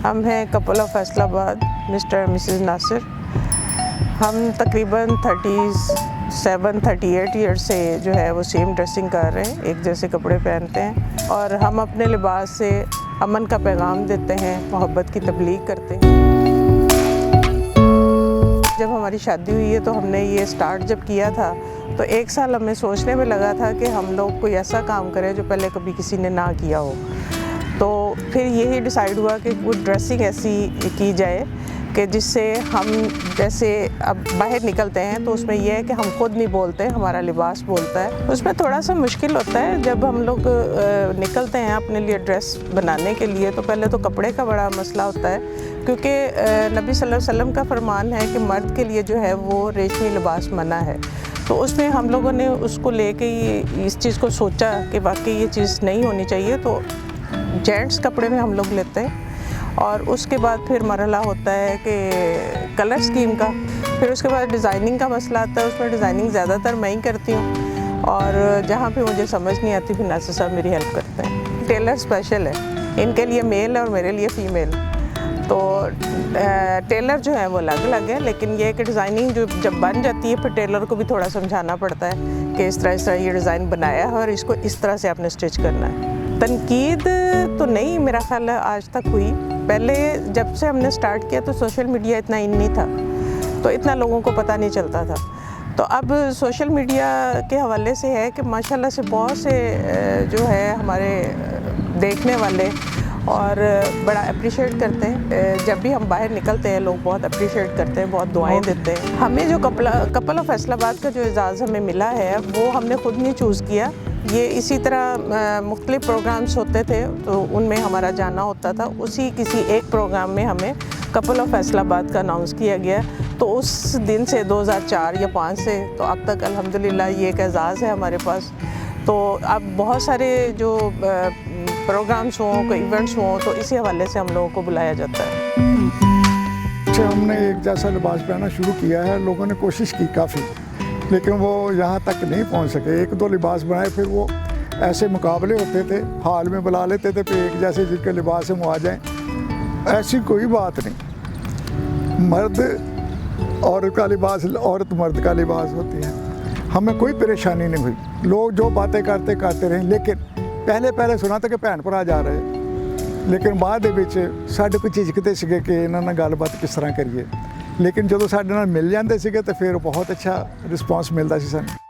हम हैं couple of Faisalabad, mister और मिसेस नासिर। हम तकरीबन 37-38 ईयर से जो है वो सेम ड्रेसिंग कर रहे हैं, एक जैसे कपड़े पहनते हैं और हम अपने लिबास से अमन का पैगाम देते हैं, मोहब्बत की तबलीग करते हैं। जब हमारी शादी हुई है तो हमने ये स्टार्ट जब किया था तो 1 साल हमें सोचने में लगा था कि हम लोग कोई ऐसा काम करें जो पहले कभी किसी ने ना किया हो। तो फिर यही डिसाइड हुआ कि वो ड्रेसिंग ऐसी की जाए कि जिससे हम जैसे अब बाहर निकलते हैं तो उसमें यह है कि हम खुद नहीं बोलते, हमारा लिबास बोलता है। उसमें थोड़ा सा मुश्किल होता है जब हम लोग निकलते हैं अपने लिए ड्रेस बनाने के लिए, तो पहले तो कपड़े का बड़ा मसला होता है, क्योंकि नबी सल्लल्लाहु अलैहि वसल्लम का फरमान है कि मर्द के लिए जो है वो रेशमी लिबास मना है। तो उसमें हम लोगों ने उसको लेके इस चीज़ को सोचा कि वाकई ये चीज़ नहीं होनी चाहिए, तो जेंट्स कपड़े में हम लोग लेते हैं। और उसके बाद फिर मरहला होता है कि कलर स्कीम का, फिर उसके बाद डिज़ाइनिंग का मसला आता है। उसमें डिज़ाइनिंग ज़्यादातर मैं ही करती हूँ और जहाँ पे मुझे समझ नहीं आती फिर नासिर साहब मेरी हेल्प करते हैं। टेलर स्पेशल है, इनके लिए मेल और मेरे लिए फ़ीमेल। तो टेलर जो है वो अलग अलग है, लेकिन ये कि डिज़ाइनिंग जो जब बन जाती है फिर टेलर को भी थोड़ा समझाना पड़ता है कि इस तरह ये डिज़ाइन बनाया है और इसको इस तरह से आपने स्टिच करना है। तनकीद तो नहीं मेरा ख्याल आज तक हुई। पहले जब से हमने स्टार्ट किया तो सोशल मीडिया इतना इन नहीं था, तो इतना लोगों को पता नहीं चलता था। तो अब सोशल मीडिया के हवाले से है कि माशाल्लाह से बहुत से जो है हमारे देखने वाले और बड़ा अप्रिशिएट करते हैं। जब भी हम बाहर निकलते हैं लोग बहुत अप्रिशिएट करते हैं, बहुत दुआएं देते हैं। हमें जो कपल ऑफ फैसलाबाद का जो एजाज़ हमें मिला है वो हमने ख़ुद नहीं चूज़ किया। ये इसी तरह मुख्तलिफ प्रोग्राम्स होते थे तो उनमें हमारा जाना होता था। उसी किसी एक प्रोग्राम में हमें कपल ऑफ फैसलाबाद का अनाउंस किया गया, तो उस दिन से 2004 या 5 से तो अब तक अल्हम्दुलिल्लाह ये एक एजाज़ है हमारे पास। तो अब बहुत सारे जो प्रोग्राम्स हों, कोई इवेंट्स हों, तो इसी हवाले से हम लोगों को बुलाया जाता है। हमने एक जैसा लिबास पहनना शुरू किया है, लोगों ने कोशिश की काफ़ी, लेकिन वो यहाँ तक नहीं पहुँच सके। 1-2 लिबास बनाए, फिर वो ऐसे मुकाबले होते थे, हाल में बुला लेते थे फिर एक जैसे जिनके लिबास में वो आ जाएँ। ऐसी कोई बात नहीं, मर्द औरत का लिबास, औरत मर्द का लिबास होती है। हमें कोई परेशानी नहीं हुई, लोग जो बातें करते रहे। लेकिन पहले सुना था कि भैन भरा जा रहे, लेकिन बाद साढ़े कोई झिझकते सीगे कि इन्हां नाल गलबात किस तरह करिए। लेकिन जो साढ़े नाल मिल जाते सीगे तो फिर बहुत अच्छा रिस्पॉन्स मिलता सी सानूं।